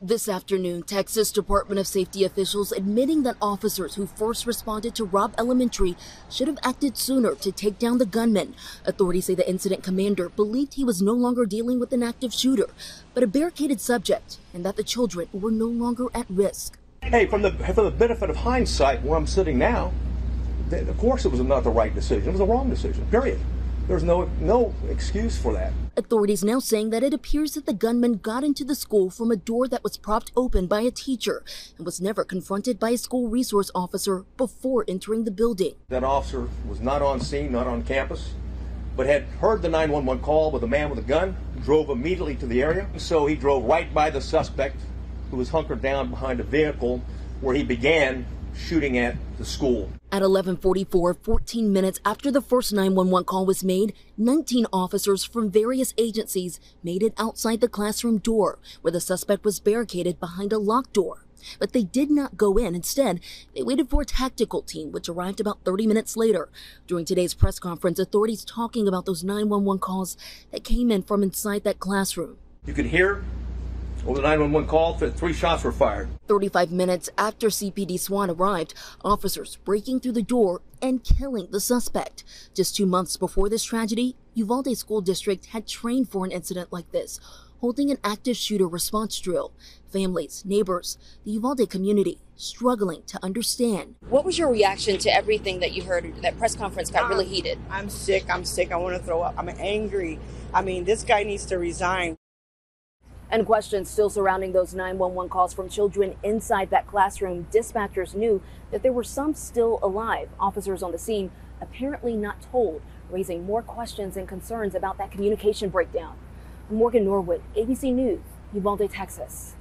This afternoon, Texas Department of Safety officials admitting that officers who first responded to Robb Elementary should have acted sooner to take down the gunman. Authorities say the incident commander believed he was no longer dealing with an active shooter, but a barricaded subject, and that the children were no longer at risk. Hey, for the benefit of hindsight, where I'm sitting now, of course it was not the right decision. It was the wrong decision, period. There's no excuse for that. Authorities now saying that it appears that the gunman got into the school from a door that was propped open by a teacher and was never confronted by a school resource officer before entering the building. That officer was not on scene, not on campus, but had heard the 911 call with a man with a gun, drove immediately to the area. So he drove right by the suspect, who was hunkered down behind a vehicle, where he began shooting at the school. At 11:44, 14 minutes after the first 911 call was made, 19 officers from various agencies made it outside the classroom door, where the suspect was barricaded behind a locked door. But they did not go in. Instead, they waited for a tactical team, which arrived about 30 minutes later. During today's press conference, authorities talking about those 911 calls that came in from inside that classroom. You could hear over the 911 call that 3 shots were fired. 35 minutes after CPD SWAT arrived, officers breaking through the door and killing the suspect. Just 2 months before this tragedy, Uvalde School District had trained for an incident like this, holding an active shooter response drill. Families, neighbors, the Uvalde community struggling to understand. What was your reaction to everything that you heard? That press conference got really heated. I'm sick. I want to throw up. I'm angry. I mean, this guy needs to resign. And questions still surrounding those 911 calls from children inside that classroom. Dispatchers knew that there were some still alive. Officers on the scene apparently not told, raising more questions and concerns about that communication breakdown. Morgan Norwood, ABC News, Uvalde, Texas.